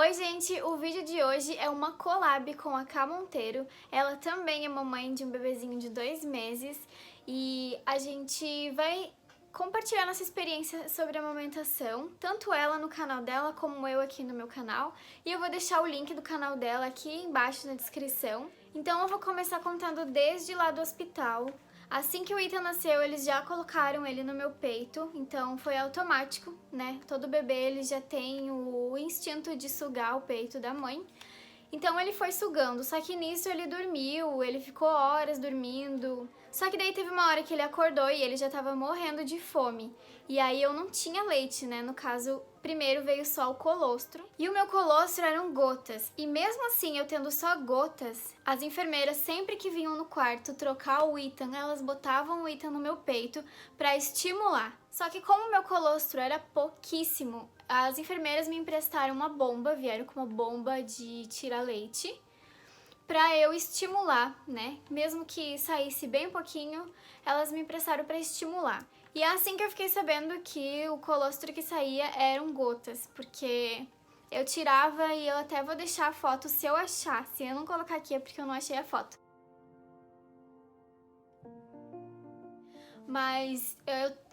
Oi gente, o vídeo de hoje é uma collab com a Ká Monteiro. Ela também é mamãe de um bebezinho de 2 meses e a gente vai compartilhar nossa experiência sobre a amamentação, tanto ela no canal dela como eu aqui no meu canal, e eu vou deixar o link do canal dela aqui embaixo na descrição. Então eu vou começar contando desde lá do hospital. Assim que o Ethan nasceu, eles já colocaram ele no meu peito, então foi automático, né? Todo bebê ele já tem o instinto de sugar o peito da mãe. Então ele foi sugando, só que nisso ele dormiu, ele ficou horas dormindo. Só que daí teve uma hora que ele acordou e ele já tava morrendo de fome. E aí eu não tinha leite, né? No caso, primeiro veio só o colostro. E o meu colostro eram gotas. E mesmo assim, eu tendo só gotas, as enfermeiras sempre que vinham no quarto trocar o Ethan, elas botavam o Ethan no meu peito pra estimular. Só que como o meu colostro era pouquíssimo, as enfermeiras me emprestaram uma bomba, vieram com uma bomba de tirar leite, pra eu estimular, né? Mesmo que saísse bem pouquinho, elas me emprestaram pra estimular. E é assim que eu fiquei sabendo que o colostro que saía eram gotas, porque eu tirava e eu até vou deixar a foto se eu achar. Se eu não colocar aqui é porque eu não achei a foto. Mas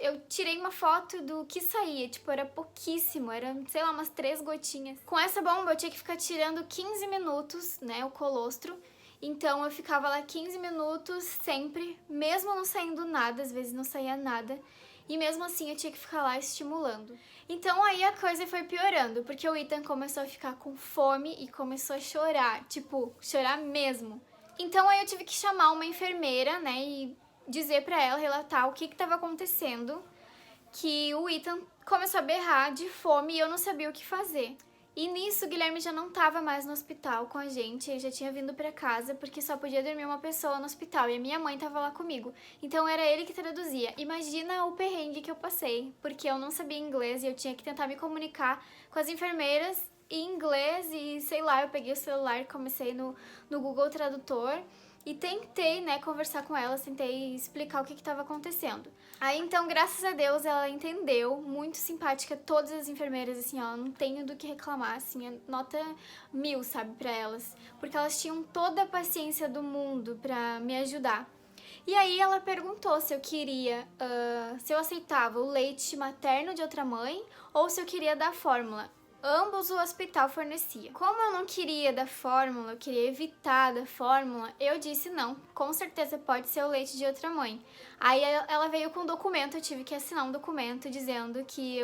eu tirei uma foto do que saía, tipo, era pouquíssimo, era, sei lá, umas 3 gotinhas. Com essa bomba eu tinha que ficar tirando 15 minutos, né, o colostro. Então eu ficava lá 15 minutos sempre, mesmo não saindo nada, às vezes não saía nada. E mesmo assim eu tinha que ficar lá estimulando. Então aí a coisa foi piorando, porque o Ethan começou a ficar com fome e começou a chorar, tipo, chorar mesmo. Então aí eu tive que chamar uma enfermeira, né, e dizer pra ela, relatar o que estava acontecendo, que o Ethan começou a berrar de fome e eu não sabia o que fazer. E nisso, o Guilherme já não estava mais no hospital com a gente, ele já tinha vindo pra casa, porque só podia dormir uma pessoa no hospital, e a minha mãe estava lá comigo. Então era ele que traduzia. Imagina o perrengue que eu passei, porque eu não sabia inglês e eu tinha que tentar me comunicar com as enfermeiras em inglês e, sei lá, eu peguei o celular e comecei no Google Tradutor. E tentei, né, conversar com ela, tentei explicar o que estava acontecendo. Aí, então, graças a Deus, ela entendeu, muito simpática, todas as enfermeiras, assim, ó, não tenho do que reclamar, assim, nota 1000, sabe, pra elas. Porque elas tinham toda a paciência do mundo pra me ajudar. E aí ela perguntou se eu queria, se eu aceitava o leite materno de outra mãe ou se eu queria dar fórmula. Ambos o hospital fornecia. Como eu não queria da fórmula, eu queria evitar da fórmula, eu disse não, com certeza pode ser o leite de outra mãe. Aí ela veio com um documento, eu tive que assinar um documento dizendo que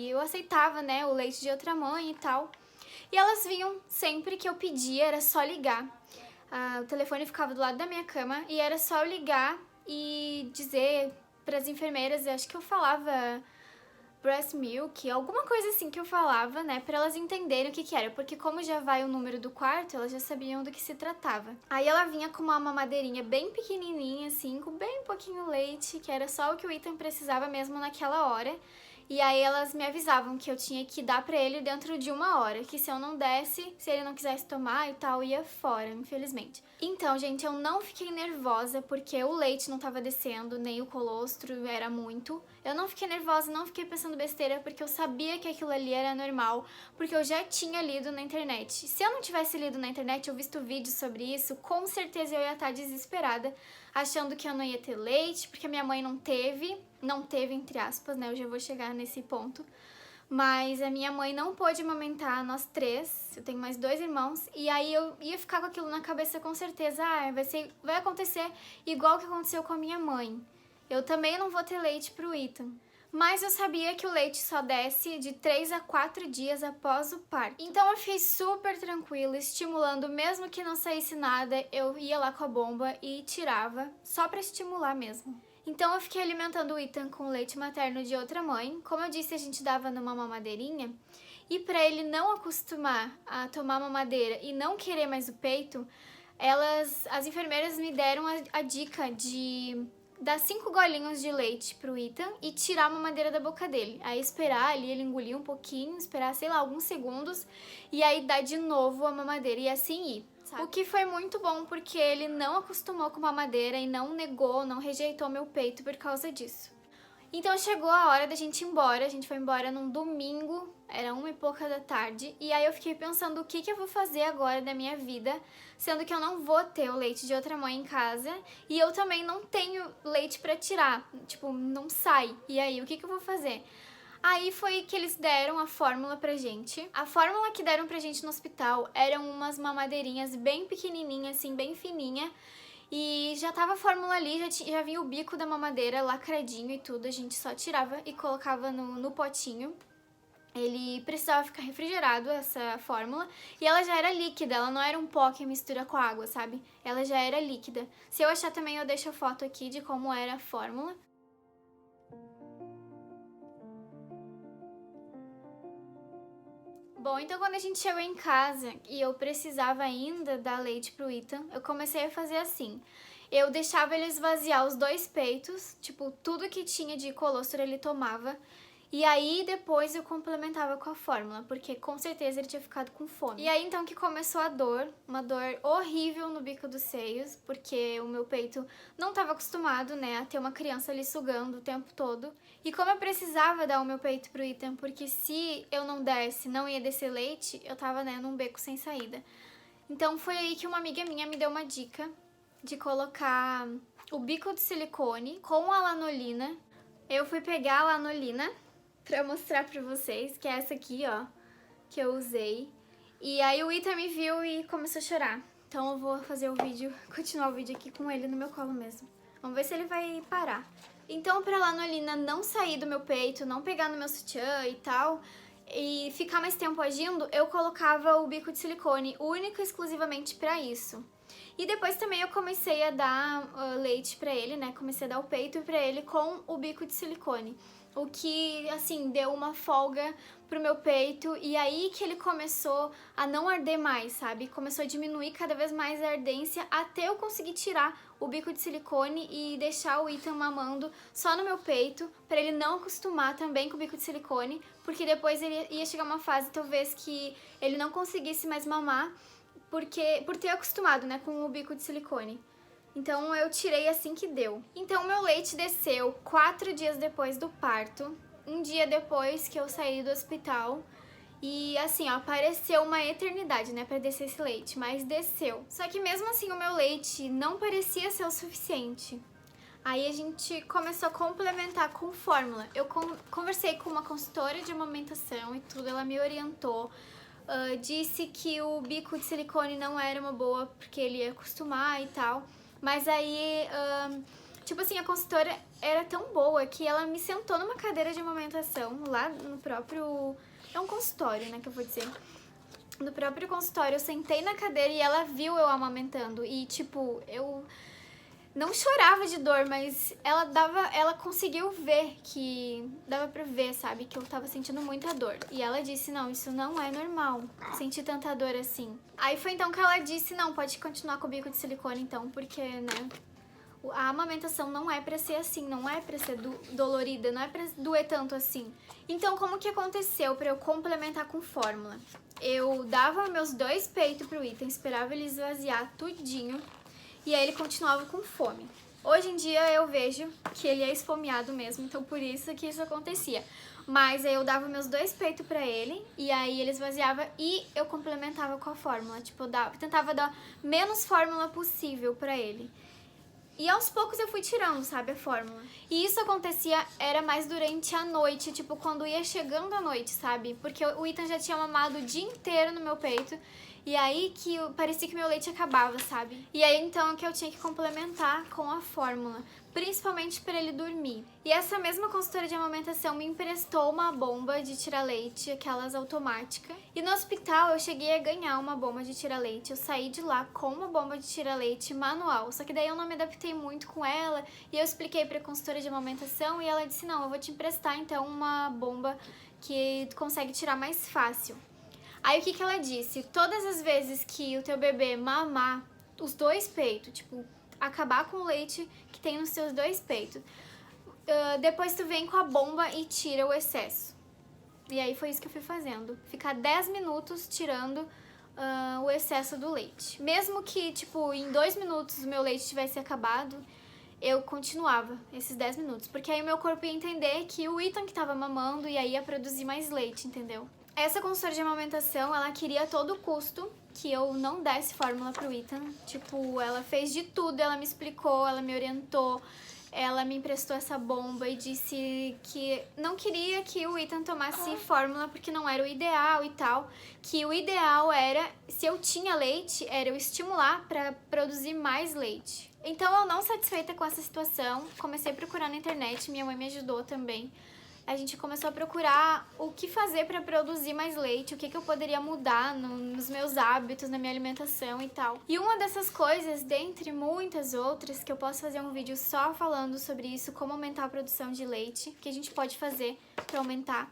eu aceitava, né, o leite de outra mãe e tal. E elas vinham sempre que eu pedia, era só ligar. O telefone ficava do lado da minha cama e era só eu ligar e dizer para as enfermeiras, acho que eu falava breast milk, alguma coisa assim que eu falava, né, pra elas entenderem o que era, porque como já vai o número do quarto, elas já sabiam do que se tratava. Aí ela vinha com uma mamadeirinha bem pequenininha, assim, com bem pouquinho leite, que era só o que o Ethan precisava mesmo naquela hora. E aí elas me avisavam que eu tinha que dar pra ele dentro de 1 hora, que se eu não desse, se ele não quisesse tomar e tal, ia fora, infelizmente. Então, gente, eu não fiquei nervosa porque o leite não tava descendo, nem o colostro, era muito. Eu não fiquei nervosa, não fiquei pensando besteira porque eu sabia que aquilo ali era normal, porque eu já tinha lido na internet. Se eu não tivesse lido na internet ou visto vídeos sobre isso, com certeza eu ia estar desesperada, achando que eu não ia ter leite, porque a minha mãe não teve entre aspas, né, eu já vou chegar nesse ponto, mas a minha mãe não pôde amamentar nós 3, eu tenho mais 2 irmãos, e aí eu ia ficar com aquilo na cabeça com certeza, vai acontecer igual que aconteceu com a minha mãe, eu também não vou ter leite pro Ethan. Mas eu sabia que o leite só desce de 3 a 4 dias após o parto. Então eu fiquei super tranquila, estimulando, mesmo que não saísse nada, eu ia lá com a bomba e tirava, só pra estimular mesmo. Então eu fiquei alimentando o Ethan com leite materno de outra mãe. Como eu disse, a gente dava numa mamadeirinha. E pra ele não acostumar a tomar mamadeira e não querer mais o peito, as enfermeiras me deram a dica de dar 5 golinhos de leite pro Ethan e tirar a mamadeira da boca dele. Aí esperar ali ele engolir um pouquinho, esperar, sei lá, alguns segundos, e aí dar de novo a mamadeira e assim ir. Sabe? O que foi muito bom porque ele não acostumou com mamadeira e não negou, não rejeitou meu peito por causa disso. Então chegou a hora da gente ir embora, a gente foi embora num domingo, era 1h pouca da tarde, e aí eu fiquei pensando o que eu vou fazer agora da minha vida, sendo que eu não vou ter o leite de outra mãe em casa, e eu também não tenho leite pra tirar, tipo, não sai. E aí, o que eu vou fazer? Aí foi que eles deram a fórmula pra gente. A fórmula que deram pra gente no hospital eram umas mamadeirinhas bem pequenininhas, assim, bem fininha. E já tava a fórmula ali, já vinha o bico da mamadeira lacradinho e tudo. A gente só tirava e colocava no potinho. Ele precisava ficar refrigerado, essa fórmula, e ela já era líquida, ela não era um pó que mistura com água, sabe? Ela já era líquida. Se eu achar também, eu deixo a foto aqui de como era a fórmula. Bom, então quando a gente chegou em casa e eu precisava ainda dar leite pro Ethan, eu comecei a fazer assim. Eu deixava ele esvaziar os 2 peitos, tipo, tudo que tinha de colostro ele tomava. E aí depois eu complementava com a fórmula, porque com certeza ele tinha ficado com fome. E aí então que começou a dor, uma dor horrível no bico dos seios, porque o meu peito não estava acostumado, né, a ter uma criança ali sugando o tempo todo. E como eu precisava dar o meu peito pro Ethan, porque se eu não desse, não ia descer leite, eu tava, né, num beco sem saída. Então foi aí que uma amiga minha me deu uma dica de colocar o bico de silicone com a lanolina. Eu fui pegar a lanolina pra mostrar pra vocês, que é essa aqui, ó, que eu usei. E aí o Ethan me viu e começou a chorar. Então eu vou fazer o vídeo, continuar o vídeo aqui com ele no meu colo mesmo. Vamos ver se ele vai parar. Então pra lanolina não sair do meu peito, não pegar no meu sutiã e tal, e ficar mais tempo agindo, eu colocava o bico de silicone, único e exclusivamente pra isso. E depois também eu comecei a dar leite pra ele, né, comecei a dar o peito pra ele com o bico de silicone. O que, assim, deu uma folga pro meu peito, e aí que ele começou a não arder mais, sabe? Começou a diminuir cada vez mais a ardência até eu conseguir tirar o bico de silicone e deixar o Ethan mamando só no meu peito, pra ele não acostumar também com o bico de silicone, porque depois ele ia chegar uma fase, talvez, que ele não conseguisse mais mamar, por ter acostumado, né, com o bico de silicone. Então eu tirei assim que deu. Então meu leite desceu 4 dias depois do parto, um dia depois que eu saí do hospital. E assim, ó, pareceu uma eternidade, né, pra descer esse leite, mas desceu. Só que mesmo assim o meu leite não parecia ser o suficiente. Aí a gente começou a complementar com fórmula. Eu conversei com uma consultora de amamentação e tudo, ela me orientou. Disse que o bico de silicone não era uma boa porque ele ia acostumar e tal. Mas aí, tipo assim, a consultora era tão boa que ela me sentou numa cadeira de amamentação lá no próprio... É um consultório, né, que eu vou dizer. No próprio consultório, eu sentei na cadeira e ela viu eu amamentando. E, tipo, eu não chorava de dor, mas ela conseguiu ver que... Dava pra ver, sabe, que eu tava sentindo muita dor. E ela disse, não, isso não é normal, sentir tanta dor assim. Aí foi então que ela disse, não, pode continuar com o bico de silicone então, porque, né, a amamentação não é pra ser assim, não é pra ser dolorida, não é pra doer tanto assim. Então, como que aconteceu pra eu complementar com fórmula? Eu dava meus 2 peitos pro Ethan, esperava ele esvaziar tudinho, e aí ele continuava com fome. Hoje em dia eu vejo que ele é esfomeado mesmo, então por isso que isso acontecia. Mas aí eu dava meus 2 peitos pra ele, e aí ele esvaziava e eu complementava com a fórmula. Tipo, eu tentava dar menos fórmula possível pra ele. E aos poucos eu fui tirando, sabe, a fórmula. E isso acontecia, era mais durante a noite, tipo, quando ia chegando a noite, sabe? Porque o Ethan já tinha mamado o dia inteiro no meu peito. E aí que parecia que meu leite acabava, sabe? E aí então que eu tinha que complementar com a fórmula, principalmente para ele dormir. E essa mesma consultora de amamentação me emprestou uma bomba de tirar leite, aquelas automáticas. E no hospital eu cheguei a ganhar uma bomba de tirar leite. Eu saí de lá com uma bomba de tirar leite manual. Só que daí eu não me adaptei muito com ela e eu expliquei para a consultora de amamentação e ela disse: "Não, eu vou te emprestar então uma bomba que tu consegue tirar mais fácil". Aí o que ela disse? Todas as vezes que o teu bebê mamar os 2 peitos, tipo, acabar com o leite que tem nos seus 2 peitos, depois tu vem com a bomba e tira o excesso. E aí foi isso que eu fui fazendo. Ficar 10 minutos tirando o excesso do leite. Mesmo que, tipo, em 2 minutos o meu leite tivesse acabado, eu continuava esses 10 minutos, porque aí o meu corpo ia entender que o Ethan que tava mamando e aí ia produzir mais leite, entendeu? Essa consultora de amamentação, ela queria a todo custo que eu não desse fórmula pro Ethan. Tipo, ela fez de tudo, ela me explicou, ela me orientou, ela me emprestou essa bomba e disse que não queria que o Ethan tomasse fórmula porque não era o ideal e tal. Que o ideal era, se eu tinha leite, era eu estimular para produzir mais leite. Então, eu não satisfeita com essa situação, comecei a procurar na internet, minha mãe me ajudou também. A gente começou a procurar o que fazer para produzir mais leite, o que eu poderia mudar nos meus hábitos, na minha alimentação e tal. E uma dessas coisas, dentre muitas outras, que eu posso fazer um vídeo só falando sobre isso, como aumentar a produção de leite, que a gente pode fazer para aumentar.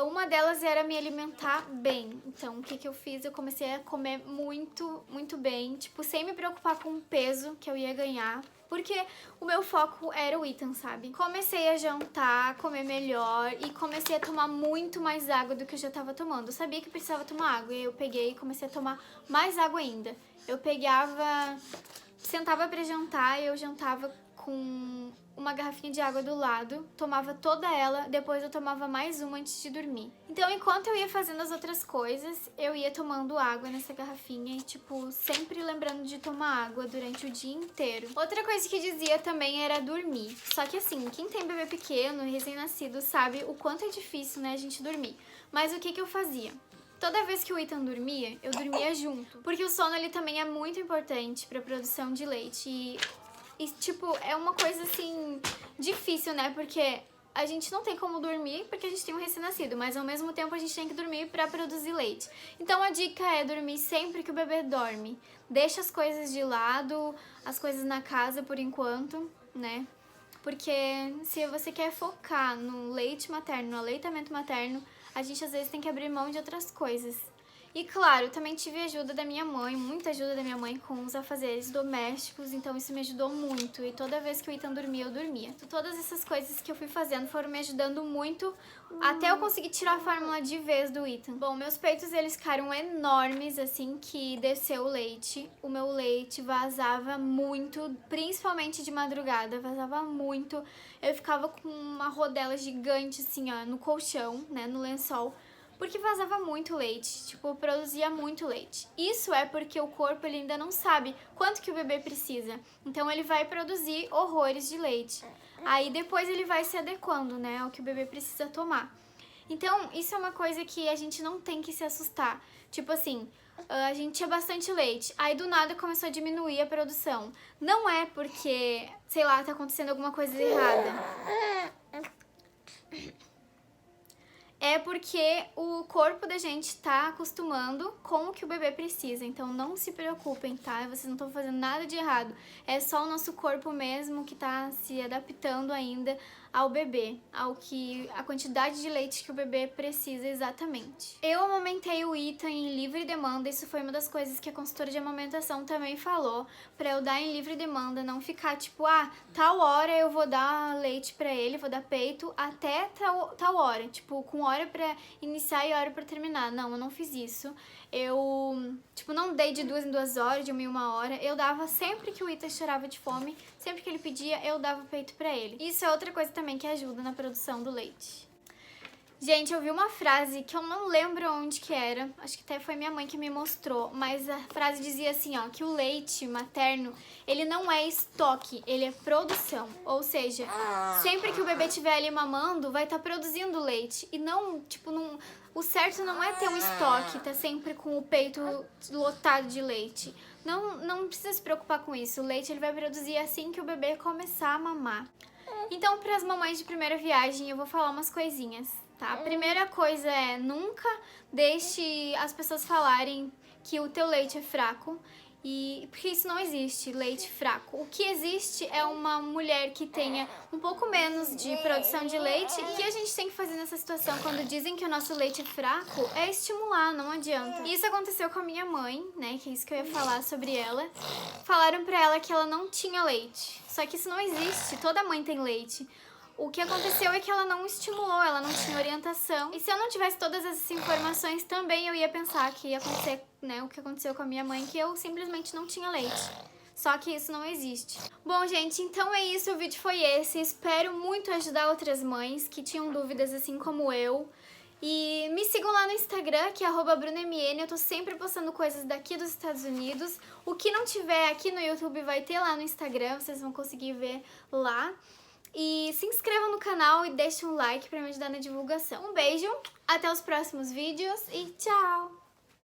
Uma delas era me alimentar bem. Então, o que eu fiz? Eu comecei a comer muito, muito bem, tipo, sem me preocupar com o peso que eu ia ganhar. Porque o meu foco era o Ethan, sabe? Comecei a jantar, comer melhor e comecei a tomar muito mais água do que eu já tava tomando. Eu sabia que precisava tomar água e eu peguei e comecei a tomar mais água ainda. Eu sentava pra jantar e eu jantava com uma garrafinha de água do lado, tomava toda ela, depois eu tomava mais uma antes de dormir. Então, enquanto eu ia fazendo as outras coisas, eu ia tomando água nessa garrafinha e, tipo, sempre lembrando de tomar água durante o dia inteiro. Outra coisa que dizia também era dormir. Só que, assim, quem tem bebê pequeno, recém-nascido, sabe o quanto é difícil, né, a gente dormir. Mas o que eu fazia? Toda vez que o Ethan dormia, eu dormia junto. Porque o sono, ele também é muito importante pra produção de leite e, tipo, é uma coisa, assim, difícil, né? Porque a gente não tem como dormir porque a gente tem um recém-nascido, mas ao mesmo tempo a gente tem que dormir pra produzir leite. Então a dica é dormir sempre que o bebê dorme. Deixa as coisas de lado, as coisas na casa por enquanto, né? Porque se você quer focar no leite materno, no aleitamento materno, a gente às vezes tem que abrir mão de outras coisas. E claro, também tive ajuda da minha mãe, muita ajuda da minha mãe com os afazeres domésticos, então isso me ajudou muito. E toda vez que o Ethan dormia, eu dormia. Então, todas essas coisas que eu fui fazendo foram me ajudando muito até eu conseguir tirar a fórmula de vez do Ethan. Bom, meus peitos, eles ficaram enormes assim que desceu o leite. O meu leite vazava muito, principalmente de madrugada, vazava muito. Eu ficava com uma rodela gigante assim, ó, no colchão, né, no lençol. Porque vazava muito leite, tipo, produzia muito leite. Isso é porque o corpo ele ainda não sabe quanto que o bebê precisa. Então ele vai produzir horrores de leite. Aí depois ele vai se adequando, né, ao que o bebê precisa tomar. Então isso é uma coisa que a gente não tem que se assustar. Tipo assim, a gente tinha bastante leite, aí do nada começou a diminuir a produção. Não é porque, sei lá, tá acontecendo alguma coisa errada. É porque o corpo da gente tá acostumando com o que o bebê precisa. Então não se preocupem, tá? Vocês não estão fazendo nada de errado. É só o nosso corpo mesmo que tá se adaptando ainda ao bebê, a quantidade de leite que o bebê precisa exatamente. Eu amamentei o Ethan em livre demanda, isso foi uma das coisas que a consultora de amamentação também falou, pra eu dar em livre demanda, não ficar tipo, tal hora eu vou dar leite pra ele, vou dar peito até tal hora, tipo, com hora pra iniciar e hora pra terminar. Não, eu não fiz isso. Eu, tipo, não dei de 2 em 2 horas, de 1 em 1 hora. Eu dava sempre que o Ethan chorava de fome, sempre que ele pedia, eu dava peito pra ele. Isso é outra coisa também que ajuda na produção do leite. Gente, eu vi uma frase que eu não lembro onde que era, acho que até foi minha mãe que me mostrou, mas a frase dizia assim, ó, que o leite materno, ele não é estoque, ele é produção. Ou seja, sempre que o bebê estiver ali mamando, vai estar produzindo leite. E não, tipo, o certo não é ter um estoque, tá sempre com o peito lotado de leite. Não precisa se preocupar com isso, o leite ele vai produzir assim que o bebê começar a mamar. Então, para as mamães de primeira viagem, eu vou falar umas coisinhas, tá? A primeira coisa é, nunca deixe as pessoas falarem que o teu leite é fraco, porque isso não existe, leite fraco. O que existe é uma mulher que tenha um pouco menos de produção de leite, e o que a gente tem que fazer nessa situação quando dizem que o nosso leite é fraco é estimular, não adianta. Isso aconteceu com a minha mãe, né, que é isso que eu ia falar sobre ela. Falaram pra ela que ela não tinha leite, só que isso não existe, toda mãe tem leite. O que aconteceu é que ela não estimulou, ela não tinha orientação. E se eu não tivesse todas essas informações, também eu ia pensar que ia acontecer, né, o que aconteceu com a minha mãe, que eu simplesmente não tinha leite. só que isso não existe. Bom, gente, então é isso, o vídeo foi esse. Espero muito ajudar outras mães que tinham dúvidas assim como eu. E me sigam lá no Instagram, que é @brunamn, eu tô sempre postando coisas daqui dos Estados Unidos. O que não tiver aqui no YouTube vai ter lá no Instagram, vocês vão conseguir ver lá. E se inscrevam no canal e deixem um like pra me ajudar na divulgação. Um beijo, até os próximos vídeos e tchau!